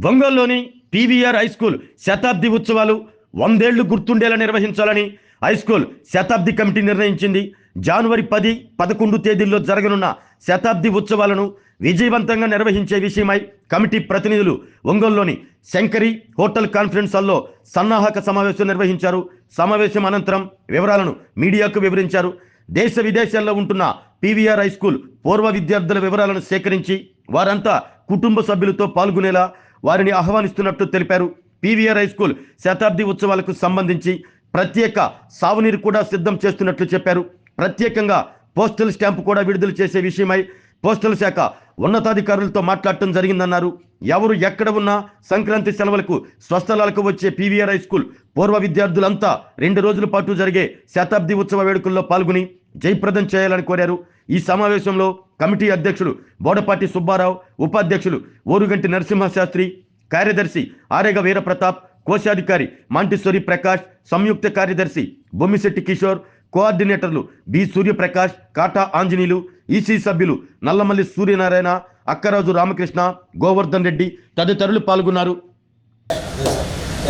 ఒంగోలులోని PVR high school శతాబ్ది ఉత్సవాలు 100 ఏళ్లు గుర్తుండేలా నిర్వహించాలని హై స్కూల్ శతాబ్ది కమిటీ నిర్ణయించింది. జనవరి 10, 11 తేదీల్లో జరగనున్న శతాబ్ది ఉత్సవాలను విజయవంతంగా నిర్వహించే విషయమై కమిటీ ప్రతినిధులు ఒంగోలులోని శంకరి హోటల్ కాన్ఫరెన్స్ హాల్లో సన్నాహక సమావేశం నిర్వహించారు. సమావేశం అనంతరం వివరాలను మీడియాకు వివరించారు. దేశ విదేశాల్లో ఉంటున్న పీవీఆర్ హై స్కూల్ పూర్వ విద్యార్థుల వివరాలను సేకరించి వారంతా కుటుంబ సభ్యులతో పాల్గొనేలా వారిని ఆహ్వానిస్తున్నట్టు తెలిపారు. పీవీఆర్ హై స్కూల్ శతాబ్ది ఉత్సవాలకు సంబంధించి ప్రత్యేక సాగునీరు కూడా సిద్ధం చేస్తున్నట్లు చెప్పారు. ప్రత్యేకంగా పోస్టల్ స్టాంపు కూడా విడుదల చేసే విషయమై పోస్టల్ శాఖ ఉన్నతాధికారులతో మాట్లాడటం జరిగిందన్నారు. ఎవరు ఎక్కడ ఉన్నా సంక్రాంతి సెలవులకు స్వస్థలాలకు వచ్చే పీవీఆర్ హై స్కూల్ పూర్వ విద్యార్థులంతా 2 రోజుల పాటు జరిగే శతాబ్ది ఉత్సవ వేడుకల్లో పాల్గొని జయప్రదం చేయాలని కోరారు. ఈ సమావేశంలో కమిటీ అధ్యక్షులు బోడపాటి సుబ్బారావు, ఉపాధ్యక్షులు ఓరుగంటి నరసింహశాస్త్రి, కార్యదర్శి ఆరేగ వీరప్రతాప్, కోశాధికారి మాంటిస్వరి ప్రకాష్, సంయుక్త కార్యదర్శి బొమ్మిశెట్టి కిషోర్, కోఆర్డినేటర్లు బి సూర్యప్రకాష్, కాటా ఆంజనేయులు, ఈసీ సభ్యులు నల్లమల్లి సూర్యనారాయణ, అక్కరాజు రామకృష్ణ, గోవర్ధన్ రెడ్డి తదితరులు పాల్గొన్నారు.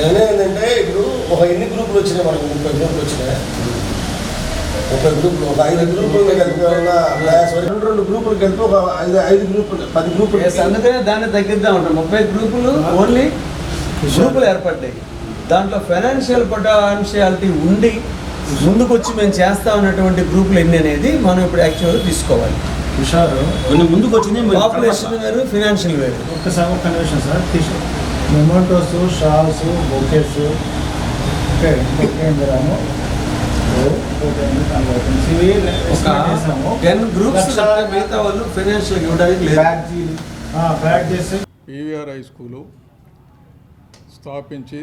ఏంటంటే ఇప్పుడు ఎన్ని గ్రూపులు వచ్చినాయి, మనకు 30 గ్రూపులు వచ్చినాయి. 30 గ్రూపులు, ఒక 5 గ్రూపులు కలిపి 2 గ్రూపులు కలిపి ఒక 5 గ్రూపులు 10 గ్రూపులు అందుకనే దాన్ని తగ్గిద్దాం ఉంటాం. 30 గ్రూపులు ఓన్లీ గ్రూపులు ఏర్పడ్డాయి. దాంట్లో ఫైనాన్షియల్ పొటెన్షియాలిటీ ఉండి ముందుకు వచ్చి మేము చేస్తా ఉన్నటువంటి గ్రూపులు ఎన్ని అనేది మనం ఇప్పుడు యాక్చువల్గా తీసుకోవాలి. కొన్ని ముందుకు వచ్చినాయి, పాపులేషన్ వేరు, ఫైనాన్షియల్ వేరు. ఒక్క నిమిషం sir, mementos, shawls, bouquets, okay, ఒక 10 గ్రూప్స్ మిగతా వాళ్ళు ఫైనాన్షియల్ ఇవ్వడానికి లేదు. పీవీఆర్ హై స్కూలు స్థాపించి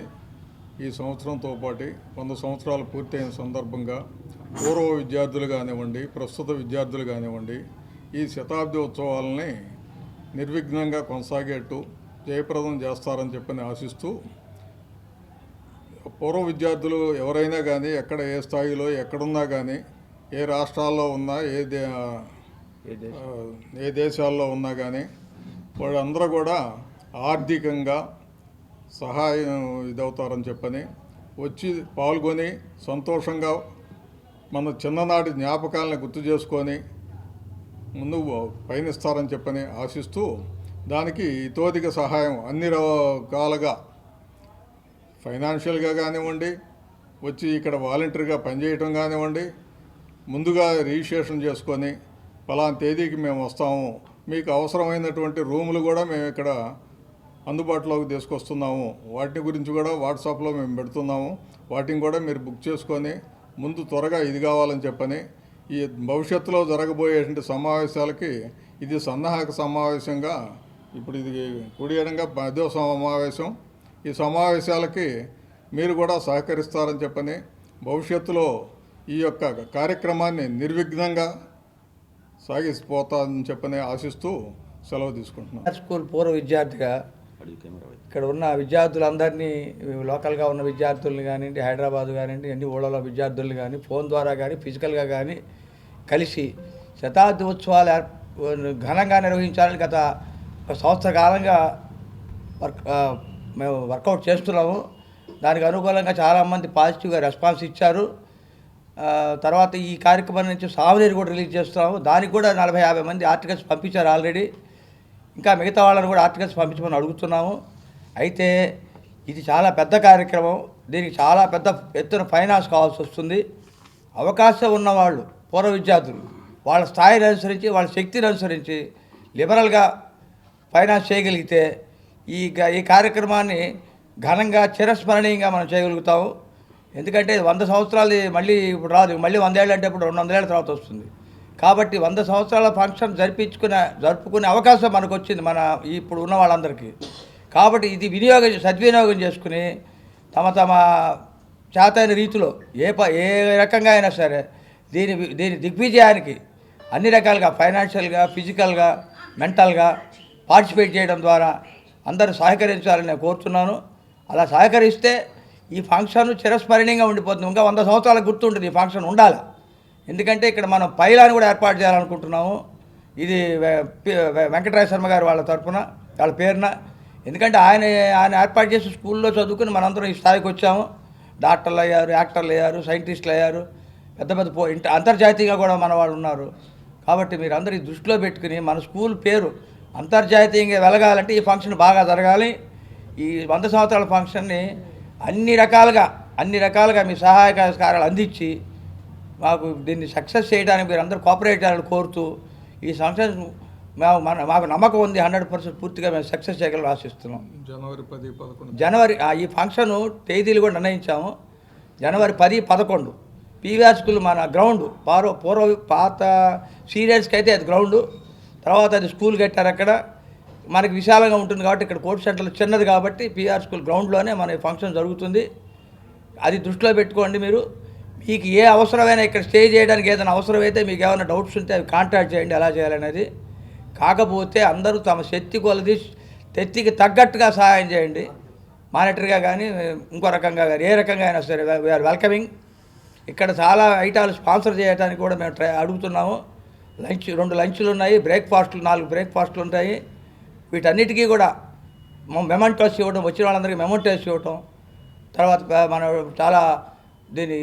ఈ సంవత్సరంతో పాటు 100 సంవత్సరాలు పూర్తయిన సందర్భంగా పూర్వ విద్యార్థులు కానివ్వండి, ప్రస్తుత విద్యార్థులు కానివ్వండి, ఈ శతాబ్ది ఉత్సవాలని నిర్విఘ్నంగా కొనసాగేట్టు జయప్రదం చేస్తారని చెప్పని ఆశిస్తూ, పూర్వ విద్యార్థులు ఎవరైనా కానీ ఎక్కడ ఏ స్థాయిలో ఎక్కడున్నా కానీ, ఏ రాష్ట్రాల్లో ఉన్నా, ఏ దేశాల్లో ఉన్నా కానీ వాళ్ళందరూ కూడా ఆర్థికంగా సహాయం ఇదవుతారని చెప్పని వచ్చి పాల్గొని సంతోషంగా మన చిన్ననాటి జ్ఞాపకాలను గుర్తు చేసుకొని ముందుకు పయనిస్తారని చెప్పని ఆశిస్తూ, దానికి ఇతోధిక సహాయం అన్ని రకాలుగా ఫైనాన్షియల్గా కానివ్వండి, వచ్చి ఇక్కడ వాలంటీర్గా పనిచేయటం కానివ్వండి, ముందుగా రిజిస్ట్రేషన్ చేసుకొని పలానా తేదీకి మేము వస్తాము, మీకు అవసరమైనటువంటి రూములు కూడా మేము ఇక్కడ అందుబాటులోకి తీసుకొస్తున్నాము, వాటిని గురించి కూడా వాట్సాప్లో మేము పెడుతున్నాము, వాటిని కూడా మీరు బుక్ చేసుకొని ముందు త్వరగా ఇది కావాలని చెప్పని, ఈ భవిష్యత్తులో జరగబోయేటువంటి సమావేశాలకి ఇది సన్నాహక సమావేశంగా, ఇప్పుడు ఇది కుడియడంగా 10వ సమావేశం. ఈ సమావేశాలకి మీరు కూడా సహకరిస్తారని చెప్పని, భవిష్యత్తులో ఈ యొక్క కార్యక్రమాన్ని నిర్విఘ్నంగా సాగిపోతారని చెప్పని ఆశిస్తూ సెలవు తీసుకుంటున్నాను. స్కూల్ పూర్వ విద్యార్థిగా ఇక్కడ ఉన్న విద్యార్థులందరినీ, లోకల్గా ఉన్న విద్యార్థుల్ని కానివ్వండి, హైదరాబాద్ కానివ్వండి, అన్ని ఊళ్ళలో విద్యార్థుల్ని కానీ ఫోన్ ద్వారా కానీ ఫిజికల్గా కానీ కలిసి శతాబ్ది ఉత్సవాలు ఘనంగా నిర్వహించాలని గత 1 సంవత్సర కాలంగా మేము వర్కౌట్ చేస్తున్నాము. దానికి అనుకూలంగా చాలామంది పాజిటివ్గా రెస్పాన్స్ ఇచ్చారు. తర్వాత ఈ కార్యక్రమం నుంచి సాగునీరు కూడా రిలీజ్ చేస్తున్నాము. దానికి కూడా 40-50 మంది ఆర్టికల్స్ పంపించారు ఆల్రెడీ. ఇంకా మిగతా వాళ్ళని కూడా ఆర్టికల్స్ పంపించమని అడుగుతున్నాము. అయితే ఇది చాలా పెద్ద కార్యక్రమం, దీనికి చాలా పెద్ద ఎత్తున ఫైనాన్స్ కావాల్సి వస్తుంది. అవకాశం ఉన్నవాళ్ళు పూర్వ విద్యార్థులు వాళ్ళ స్థాయిని అనుసరించి, వాళ్ళ శక్తిని అనుసరించి లిబరల్గా ఫైనాన్స్ చేయగలిగితే ఈ కార్యక్రమాన్ని ఘనంగా చిరస్మరణీయంగా మనం చేయగలుగుతాము. ఎందుకంటే 100 సంవత్సరాలు మళ్ళీ ఇప్పుడు రాదు, మళ్ళీ 100 ఏళ్ళు అంటే ఇప్పుడు 200 ఏళ్ళ తర్వాత వస్తుంది. కాబట్టి 100 సంవత్సరాల ఫంక్షన్ జరుపుకునే అవకాశం మనకు వచ్చింది, మన ఇప్పుడు ఉన్న వాళ్ళందరికీ. కాబట్టి ఇది సద్వినియోగం చేసుకుని తమ చేతైన రీతిలో ఏ రకంగా అయినా సరే దీని దిగ్విజయానికి అన్ని రకాలుగా ఫైనాన్షియల్గా, ఫిజికల్గా, మెంటల్గా పార్టిసిపేట్ చేయడం ద్వారా అందరూ సహకరించాలని నేను కోరుతున్నాను. అలా సహకరిస్తే ఈ ఫంక్షన్ చిరస్మరణీయంగా ఉండిపోతుంది. ఇంకా 100 సంవత్సరాలకు గుర్తుంటుంది ఈ ఫంక్షన్ ఉండాలి. ఎందుకంటే ఇక్కడ మనం పైలాన్ని కూడా ఏర్పాటు చేయాలనుకుంటున్నాము. ఇది వెంకటరాయ శర్మ గారు వాళ్ళ తరఫున, వాళ్ళ పేరున ఎందుకంటే ఆయన ఏర్పాటు చేసి స్కూల్లో చదువుకుని మనందరం ఈ స్థాయికి వచ్చాము. డాక్టర్లు అయ్యారు, యాక్టర్లు అయ్యారు, సైంటిస్టులు అయ్యారు, పెద్ద పెద్ద అంతర్జాతీయంగా కూడా మన వాళ్ళు ఉన్నారు. కాబట్టి మీరు అందరూ ఈ దృష్టిలో పెట్టుకుని మన స్కూల్ పేరు అంతర్జాతీయంగా వెలగాలంటే ఈ ఫంక్షన్ బాగా జరగాలి. ఈ 100 సంవత్సరాల ఫంక్షన్ని అన్ని రకాలుగా మీ సహాయక సహకారాలు అందించి మాకు దీన్ని సక్సెస్ చేయడానికి మీరు అందరూ కోఆపరేట్ చేయాలని కోరుతూ ఈ ఫంక్షన్ మాకు నమ్మకం ఉంది 100% పూర్తిగా మేము సక్సెస్ చేయగలని ఆశిస్తున్నాం. జనవరి 10, 11 జనవరి ఈ ఫంక్షను తేదీలు కూడా నిర్ణయించాము. జనవరి 10, 11 పీవీఆర్ స్కూల్ మన గ్రౌండ్ పాత సీనియర్స్కి అయితే అది గ్రౌండు, తర్వాత అది స్కూల్ కట్టారు. అక్కడ మనకి విశాలంగా ఉంటుంది కాబట్టి ఇక్కడ కోర్ట్ సెంటర్లో చిన్నది కాబట్టి పీవీఆర్ స్కూల్ గ్రౌండ్లోనే మన ఫంక్షన్ జరుగుతుంది. అది దృష్టిలో పెట్టుకోండి. మీకు ఏ అవసరమైనా ఇక్కడ స్టే చేయడానికి ఏదైనా అవసరమైతే మీకు ఏమైనా డౌట్స్ ఉంటే అవి కాంటాక్ట్ చేయండి ఎలా చేయాలనేది. కాకపోతే అందరూ తమ శక్తి కొలది శక్తికి తగ్గట్టుగా సహాయం చేయండి. మానిటరీగా కానీ ఇంకో రకంగా కానీ ఏ రకంగా అయినా సరే వీఆర్ వెల్కమింగ్. ఇక్కడ చాలా ఐటాలు స్పాన్సర్ చేయడానికి కూడా మేము అడుగుతున్నాము. 2 లంచ్లు ఉన్నాయి, 4 బ్రేక్ఫాస్ట్లు ఉంటాయి. వీటన్నిటికీ కూడా మెమెంటోస్ ఇవ్వడం, వచ్చిన వాళ్ళందరికీ మెమెంటోస్ ఇవ్వటం, తర్వాత మనం చాలా దీన్ని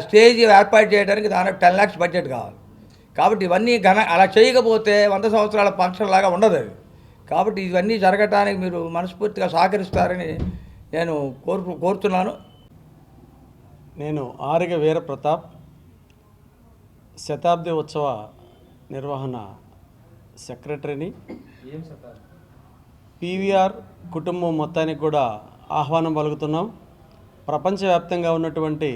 స్టేజ్ ఏర్పాటు చేయడానికి దానికి 10 lakhs బడ్జెట్ కావాలి. కాబట్టి ఇవన్నీ అలా చేయకపోతే 100 సంవత్సరాల ఫంక్షన్ లాగా ఉండదు అది. కాబట్టి ఇవన్నీ జరగటానికి మీరు మనస్ఫూర్తిగా సహకరిస్తారని నేను కోరుతున్నాను. నేను ఆరిగ వీరప్రతాప్, శతాబ్ది ఉత్సవ నిర్వహణ సెక్రటరీని. పీవీఆర్ కుటుంబం మొత్తానికి కూడా ఆహ్వానం పలుకుతున్నాం. ప్రపంచవ్యాప్తంగా ఉన్నటువంటి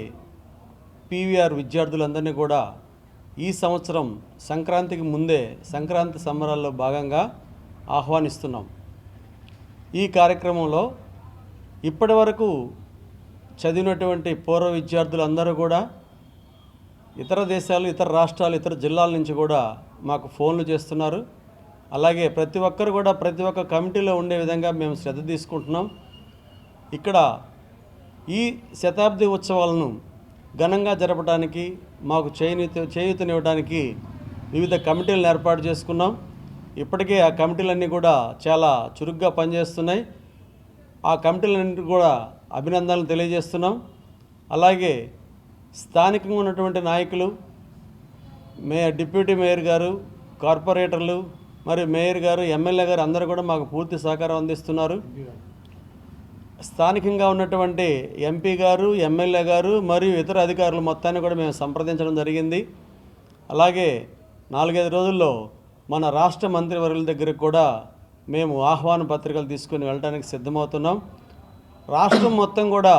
పీవీఆర్ విద్యార్థులందరినీ కూడా ఈ సంవత్సరం సంక్రాంతికి ముందే సంక్రాంతి సంబరాల్లో భాగంగా ఆహ్వానిస్తున్నాం. ఈ కార్యక్రమంలో ఇప్పటి వరకు చదివినటువంటి పూర్వ విద్యార్థులందరూ కూడా ఇతర దేశాలు, ఇతర రాష్ట్రాలు, ఇతర జిల్లాల నుంచి కూడా మాకు ఫోన్లు చేస్తున్నారు. అలాగే ప్రతి ఒక్కరు కూడా ప్రతి ఒక్క కమిటీలో ఉండే విధంగా మేము శ్రద్ధ తీసుకుంటున్నాం. ఇక్కడ ఈ శతాబ్ది ఉత్సవాలను ఘనంగా జరపడానికి మాకు చేయూతనివ్వడానికి వివిధ కమిటీలను ఏర్పాటు చేసుకున్నాం. ఇప్పటికే ఆ కమిటీలన్నీ కూడా చాలా చురుగ్గా పనిచేస్తున్నాయి. ఆ కమిటీలన్నింటినీ కూడా అభినందనలు తెలియజేస్తున్నాం. అలాగే స్థానికంగా ఉన్నటువంటి నాయకులు, డిప్యూటీ మేయర్ గారు, కార్పొరేటర్లు, మరి మేయర్ గారు, ఎమ్మెల్యే గారు అందరూ కూడా మాకు పూర్తి సహకారం అందిస్తున్నారు. స్థానికంగా ఉన్నటువంటి ఎంపీ గారు, ఎమ్మెల్యే గారు మరియు ఇతర అధికారులు మొత్తాన్ని కూడా మేము సంప్రదించడం జరిగింది. అలాగే 4-5 రోజుల్లో మన రాష్ట్ర మంత్రివర్యుల దగ్గరికి కూడా మేము ఆహ్వాన పత్రికలు తీసుకుని వెళ్ళడానికి సిద్ధమవుతున్నాం. రాష్ట్రం మొత్తం కూడా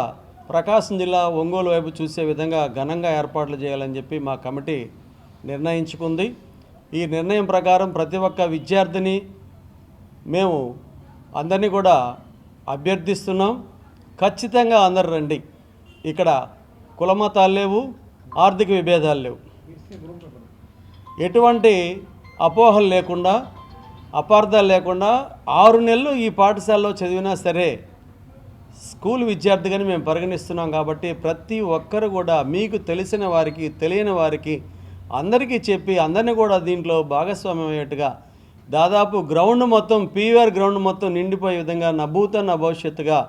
ప్రకాశం జిల్లా ఒంగోలు వైపు చూసే విధంగా ఘనంగా ఏర్పాట్లు చేయాలని చెప్పి మా కమిటీ నిర్ణయించుకుంది. ఈ నిర్ణయం ప్రకారం ప్రతి ఒక్క విద్యార్థిని మేము అందరినీ కూడా అభ్యర్థిస్తున్నాం. ఖచ్చితంగా అందరు రండి. ఇక్కడ కులమతాలు లేవు, ఆర్థిక విభేదాలు లేవు. ఎటువంటి అపోహలు లేకుండా, అపార్థాలు లేకుండా 6 నెలలు ఈ పాఠశాలలో చదివినా సరే స్కూల్ విద్యార్థిగాని మేము పరిగణిస్తున్నాం. కాబట్టి ప్రతి ఒక్కరు కూడా మీకు తెలిసిన వారికి, తెలియని వారికి అందరికీ చెప్పి అందరినీ కూడా దీంట్లో భాగస్వామ్యం అయ్యేట్టుగా దాదాపు గ్రౌండ్ మొత్తం, పీవీఆర్ గ్రౌండ్ మొత్తం నిండిపోయే విధంగా నభూతన భవిష్యత్తుగా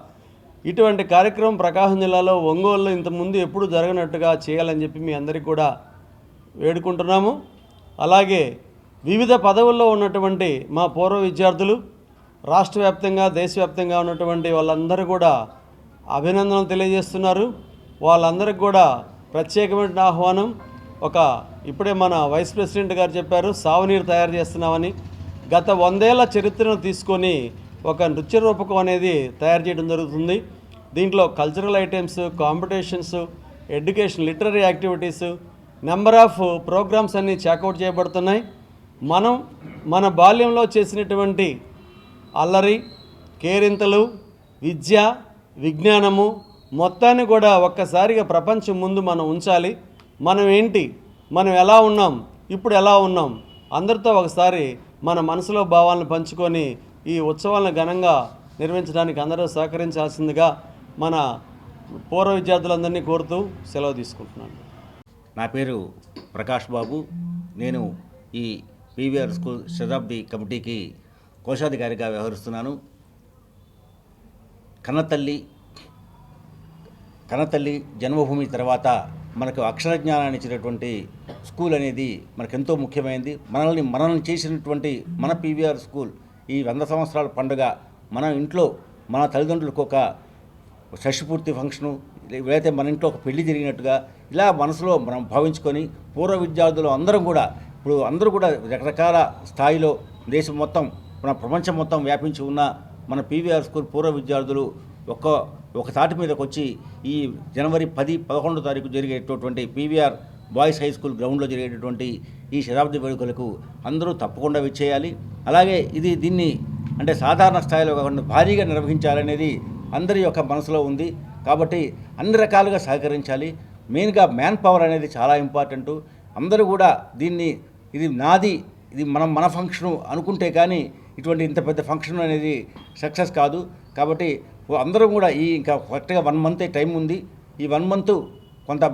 ఇటువంటి కార్యక్రమం ప్రకాశం జిల్లాలో ఒంగోలులో ఇంతకుముందు ఎప్పుడు జరగనట్టుగా చేయాలని చెప్పి మీ అందరికీ కూడా వేడుకుంటున్నాము. అలాగే వివిధ పదవుల్లో ఉన్నటువంటి మా పూర్వ విద్యార్థులు, రాష్ట్ర వ్యాప్తంగా, దేశవ్యాప్తంగా ఉన్నటువంటి వాళ్ళందరూ కూడా అభినందనలు తెలియజేస్తున్నారు. వాళ్ళందరికీ కూడా ప్రత్యేకమైన ఆహ్వానం. ఇప్పుడే మన వైస్ ప్రెసిడెంట్ గారు చెప్పారు, సాగునీరు తయారు చేస్తున్నామని. గత 100 ఏళ్ల చరిత్రను తీసుకొని ఒక నృత్య రూపకం అనేది తయారు చేయడం జరుగుతుంది. దీంట్లో cultural items, competitions, education, literary activities, number of programmes అన్నీ చెక్అవుట్ చేయబడుతున్నాయి. మన బాల్యంలో చేసినటువంటి అల్లరి, కేరింతలు, విద్య, విజ్ఞానము మొత్తాన్ని కూడా ఒక్కసారిగా ప్రపంచం ముందు మనం ఉంచాలి. మనం ఏంటి, మనం ఎలా ఉన్నాం, ఇప్పుడు ఎలా ఉన్నాం, అందరితో ఒకసారి మన మనసులో భావాలను పంచుకొని ఈ ఉత్సవాలను ఘనంగా నిర్వహించడానికి అందరూ సహకరించాల్సిందిగా మన పూర్వ విద్యార్థులందరినీ కోరుతూ సెలవు తీసుకుంటున్నాను. నా పేరు ప్రకాష్ బాబు. నేను ఈ పీవీఆర్ స్కూల్ శతాబ్ది కమిటీకి కోశాధికారిగా వ్యవహరిస్తున్నాను. కన్నతల్లి జన్మభూమి తర్వాత మనకు అక్షర జ్ఞానాన్ని ఇచ్చినటువంటి స్కూల్ అనేది మనకెంతో ముఖ్యమైనది. మనల్ని చేసినటువంటి మన పీవీఆర్ స్కూల్ ఈ 100 సంవత్సరాల పండుగ మన ఇంట్లో మన తల్లిదండ్రులకు ఒక షష్టిపూర్తి ఫంక్షను, లేకపోతే మన ఇంట్లో ఒక పెళ్లి జరిగినట్టుగా ఇలా మనసులో మనం భావించుకొని పూర్వ విద్యార్థులు అందరూ కూడా రకరకాల స్థాయిలో దేశం మొత్తం మన ప్రపంచం మొత్తం వ్యాపించి ఉన్న మన పీవీఆర్ స్కూల్ పూర్వ విద్యార్థులు ఒక తాటి మీదకి వచ్చి ఈ జనవరి 10-11 తారీఖు జరిగేటటువంటి పీవీఆర్ బాయ్స్ హై స్కూల్ గ్రౌండ్లో జరిగేటటువంటి ఈ శతాబ్ది వేడుకలకు అందరూ తప్పకుండా విచ్చేయాలి. అలాగే దీన్ని అంటే సాధారణ స్థాయిలో కాకుండా భారీగా నిర్వహించాలనేది అందరి యొక్క మనసులో ఉంది. కాబట్టి అన్ని రకాలుగా సహకరించాలి. మెయిన్గా మ్యాన్ పవర్ అనేది చాలా ఇంపార్టెంటు. అందరూ కూడా ఇది నాది, ఇది మన ఫంక్షను అనుకుంటే కానీ ఇంత పెద్ద ఫంక్షన్ అనేది సక్సెస్ కాదు. కాబట్టి అందరూ కూడా ఇంకా కరెక్ట్గా 1 మంత్ టైం ఉంది. ఈ 1 మంత్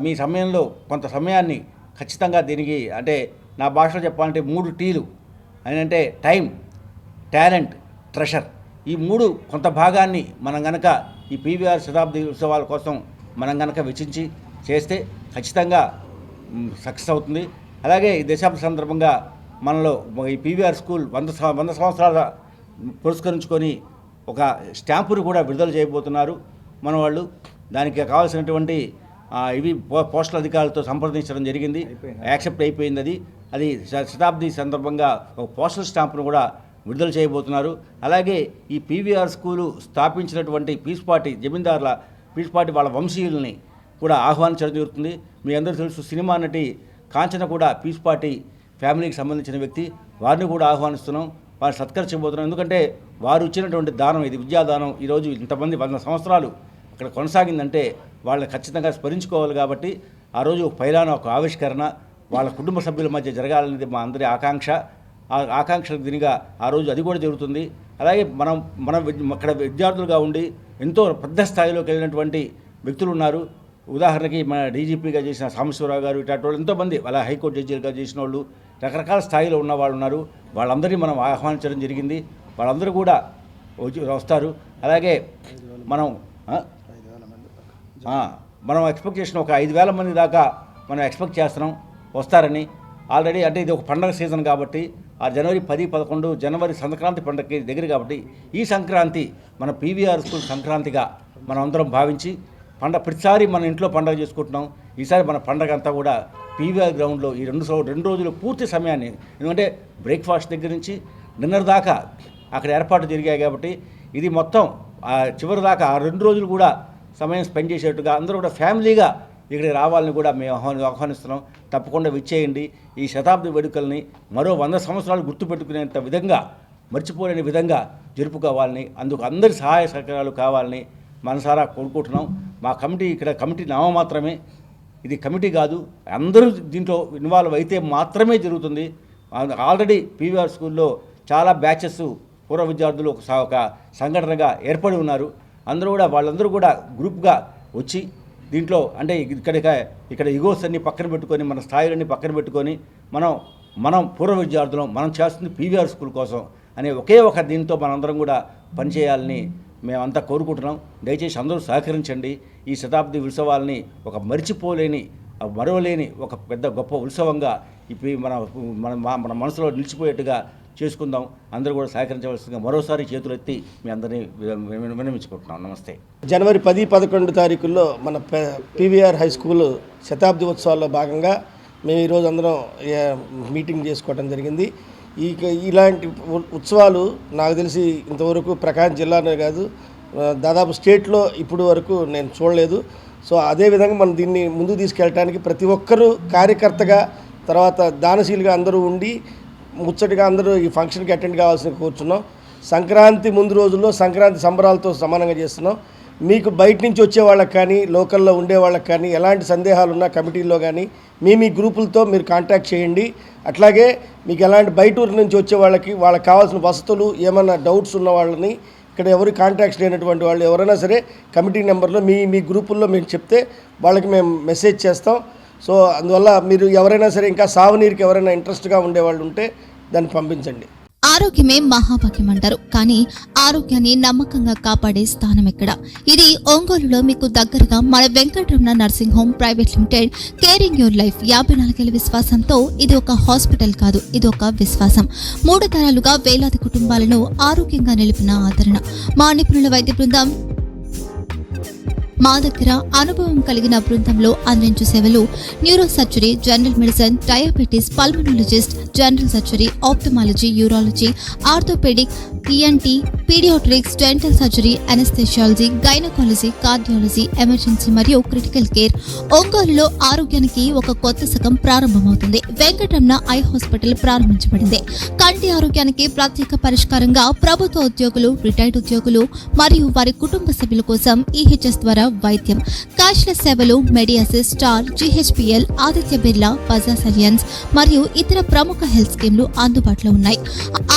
మీ సమయంలో కొంత సమయాన్ని ఖచ్చితంగా దీనికి అంటే నా భాషలో చెప్పాలంటే 3 Tలు అని అంటే టైం, టాలెంట్, ట్రెషర్, ఈ 3 కొంత భాగాన్ని మనం గనక ఈ పీవీఆర్ శతాబ్ది ఉత్సవాల కోసం మనం గనక వెచ్చించి చేస్తే ఖచ్చితంగా సక్సెస్ అవుతుంది. అలాగే ఈ దశాబ్ద సందర్భంగా మనలో ఈ పీవీఆర్ స్కూల్ 100 సంవత్సరాల పురస్కరించుకొని ఒక స్టాంపును కూడా విడుదల చేయబోతున్నారు మన వాళ్ళు. దానికి కావాల్సినటువంటి పోస్టల్ అధికారులతో సంప్రదించడం జరిగింది, యాక్సెప్ట్ అయిపోయింది. అది శతాబ్ది సందర్భంగా ఒక పోస్టల్ స్టాంపును కూడా విడుదల చేయబోతున్నారు. అలాగే ఈ పీవీఆర్ స్కూలు స్థాపించినటువంటి పీస్పాటి వాళ్ళ వంశీయుల్ని కూడా ఆహ్వానించడం జరుగుతుంది. మీ అందరూ తెలుసు, సినిమా నటి కాంచన కూడా పీస్పాటి ఫ్యామిలీకి సంబంధించిన వ్యక్తి. వారిని కూడా ఆహ్వానిస్తున్నాం, వారిని సత్కరించబోతున్నాం. ఎందుకంటే వారు ఇచ్చినటువంటి దానం, ఇది విద్యాదానం. ఈరోజు ఇంతమంది 100 సంవత్సరాలు అక్కడ కొనసాగిందంటే వాళ్ళని ఖచ్చితంగా స్మరించుకోవాలి. కాబట్టి ఆ రోజు ఒక పైలాన ఒక ఆవిష్కరణ వాళ్ళ కుటుంబ సభ్యుల మధ్య జరగాలనేది మా అందరి ఆకాంక్ష. ఆ ఆకాంక్షలకు దీనిగా ఆ రోజు అది కూడా జరుగుతుంది. అలాగే మనం అక్కడ విద్యార్థులుగా ఉండి ఎంతో పెద్ద స్థాయిలోకి వెళ్ళినటువంటి వ్యక్తులు ఉన్నారు. ఉదాహరణకి మన డీజీపీగా చేసిన సాంబశివరావు గారు, ఇట్లాంటి వాళ్ళు ఎంతోమంది, అలా హైకోర్టు జడ్జీలుగా చేసిన వాళ్ళు, రకరకాల స్థాయిలో ఉన్న వాళ్ళు ఉన్నారు. వాళ్ళందరినీ మనం ఆహ్వానించడం జరిగింది. వాళ్ళందరూ కూడా వస్తారు. అలాగే మనం ఎక్స్పెక్ట్ చేసిన ఒక 5,000 మంది దాకా మనం ఎక్స్పెక్ట్ చేస్తున్నాం వస్తారని. ఆల్రెడీ అంటే ఇది ఒక పండగ సీజన్ కాబట్టి ఆ జనవరి 10-11 జనవరి సంక్రాంతి పండుగకి దగ్గర కాబట్టి ఈ సంక్రాంతి మన పీవీఆర్ స్కూల్ సంక్రాంతిగా మనం అందరం భావించి ప్రతిసారి మన ఇంట్లో పండుగ చేసుకుంటున్నాం. ఈసారి మన పండుగ అంతా కూడా పీవీఆర్ గ్రౌండ్లో ఈ 2 రోజులు పూర్తి సమయాన్ని, ఎందుకంటే బ్రేక్ఫాస్ట్ దగ్గర నుంచి డిన్నర్ దాకా అక్కడ ఏర్పాటు జరిగాయి కాబట్టి ఇది మొత్తం చివరి దాకా ఆ 2 రోజులు కూడా సమయం స్పెండ్ చేసేట్టుగా అందరూ కూడా ఫ్యామిలీగా ఇక్కడికి రావాలని కూడా మేము ఆహ్వానిస్తున్నాం. తప్పకుండా విచ్చేయండి. ఈ శతాబ్ది వేడుకల్ని మరో 100 సంవత్సరాలు గుర్తుపెట్టుకునేంత విధంగా, మర్చిపోలేని విధంగా జరుపుకోవాలని, అందుకు అందరి సహాయ సహకారాలు కావాలని మనసారా కోరుకుంటున్నాం. మా కమిటీ నామమాత్రమే, ఇది కమిటీ కాదు. అందరూ దీంట్లో ఇన్వాల్వ్ అయితే మాత్రమే జరుగుతుంది. ఆల్రెడీ పీవీఆర్ స్కూల్లో చాలా బ్యాచెస్ పూర్వ విద్యార్థులు ఒక సంఘటనగా ఏర్పడి ఉన్నారు. వాళ్ళందరూ కూడా గ్రూప్గా వచ్చి దీంట్లో అంటే ఇక్కడ ఇగోస్ అన్ని పక్కన పెట్టుకొని, మన స్థాయిలన్నీ పక్కన పెట్టుకొని మనం పూర్వ విద్యార్థులం, మనం చేస్తుంది పీవీఆర్ స్కూల్ కోసం అనే ఒకే ఒక దీంతో మనందరం కూడా పనిచేయాలని మేమంతా కోరుకుంటున్నాం. దయచేసి అందరూ సహకరించండి. ఈ శతాబ్ది ఉత్సవాలని ఒక మరవలేని ఒక పెద్ద గొప్ప ఉత్సవంగా మన మనసులో నిలిచిపోయేట్టుగా చేసుకుందాం. అందరూ కూడా సహకరించవలసిందిగా మరోసారి చేతులెత్తి మీ అందరినీ విన్నవించుకుంటున్నాం. నమస్తే. జనవరి 10-11 తారీఖుల్లో మన పీవీఆర్ హై స్కూల్ శతాబ్ది ఉత్సవాల్లో భాగంగా మేము ఈరోజు అందరం మీటింగ్ చేసుకోవడం జరిగింది. ఇలాంటి ఉత్సవాలు నాకు తెలిసి ఇంతవరకు ప్రకాశం జిల్లానే కాదు, దాదాపు స్టేట్లో ఇప్పుడు వరకు నేను చూడలేదు. సో అదేవిధంగా మనం దీన్ని ముందుకు తీసుకెళ్ళడానికి ప్రతి ఒక్కరూ కార్యకర్తగా, తర్వాత దానశీలుగా అందరూ ఉండి ముచ్చటగా అందరూ ఈ ఫంక్షన్కి అటెండ్ కావాల్సిన కోరుచున్నాం. సంక్రాంతి ముందు రోజుల్లో సంక్రాంతి సంబరాలతో సమానంగా చేస్తున్నాం. మీకు బయట నుంచి వచ్చే వాళ్ళకి కానీ, లోకల్లో ఉండే వాళ్ళకి కానీ ఎలాంటి సందేహాలు ఉన్నా కమిటీల్లో కానీ మీ గ్రూపులతో మీరు కాంటాక్ట్ చేయండి. అట్లాగే మీకు ఎలాంటి బయట ఊరి నుంచి వచ్చే వాళ్ళకి కావాల్సిన వసతులు, ఏమైనా డౌట్స్ ఉన్న వాళ్ళని, ఇక్కడ ఎవరు కాంటాక్ట్స్ లేనటువంటి వాళ్ళు ఎవరైనా సరే కమిటీ నెంబర్లో మీ గ్రూపుల్లో మేము చెప్తే వాళ్ళకి మేము మెసేజ్ చేస్తాం. సో అందువల్ల మీరు ఎవరైనా సరే ఇంకా సాగునీరుకి ఎవరైనా ఇంట్రెస్ట్గా ఉండేవాళ్ళు ఉంటే దాన్ని పంపించండి. ఆరోగ్యమే మహాభాగ్యం అంటారు, కానీ ఆరోగ్యాన్ని నమ్మకంగా కాపాడే స్థానం ఎక్కడ? ఇది ఒంగోలులో మీకు దగ్గరగా మన Venkataramana nursing home private limited. Caring your life 54 ఏళ్ల విశ్వాసంతో ఇది ఒక హాస్పిటల్ కాదు, ఇది ఒక విశ్వాసం. 3 తరాలుగా వేలాది కుటుంబాలను ఆరోగ్యంగా నిలిపిన ఆదరణ. మా నిపుణుల వైద్య బృందం మా దగ్గర అనుభవం కలిగిన బృందంలో అందించే సేవలు neuro surgery, general medicine, diabetes, pulmonologist, general surgery, ophthalmology, urology, orthopaedic, ENT, paediatrics, dental surgery, anaesthesiology, gynaecology, cardiology, emergency మరియు క్రిటికల్ కేర్. ఒంగోలులో ఆరోగ్యానికి ఒక కొత్త శకం ప్రారంభమవుతుంది. వెంకటరమణ ఐ హాస్పిటల్ ప్రారంభించబడింది. కంటి ఆరోగ్యానికి ప్రత్యేక పరిష్కారంగా ప్రభుత్వ ఉద్యోగులు, రిటైర్డ్ ఉద్యోగులు మరియు వారి కుటుంబ సభ్యుల కోసం EHS ద్వారా వైద్యం, క్యాష్లెస్ సేవలు, Mediassist, Star, GHPL, Aditya Birla, Bajaj Allianz మరియు ఇతర ప్రముఖ హెల్త్ స్కీమ్లు అందుబాటులో ఉన్నాయి.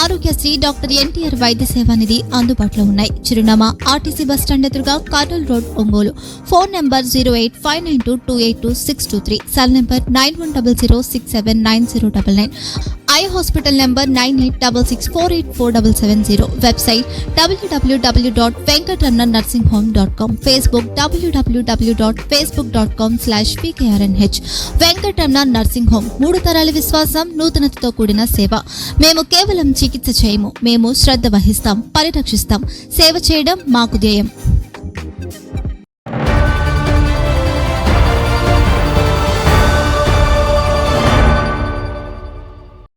ఆరోగ్యశ్రీ, డాక్టర్ NTR వైద్య సేవా నిధి అందుబాటులో ఉన్నాయి. చిరునామా RTC బస్ స్టాండ్ ఎదురుగా, Kurnool road, Ongole. Phone number 08592282623, cell number 9100679099, eye hospital number 9866484770, website www.venkatramanarsinghome.com, Facebook www.facebook.com/VKRNH. Venkataramana nursing home, 3 తరాల విశ్వాసం, నూతనతతో కూడిన సేవ. మేము కేవలం చికిత్స చేయము, మేము శ్రద్ధ వహిస్తాం, పరిరక్షిస్తాం. సేవ చేయడం మాకు ధ్యేయం.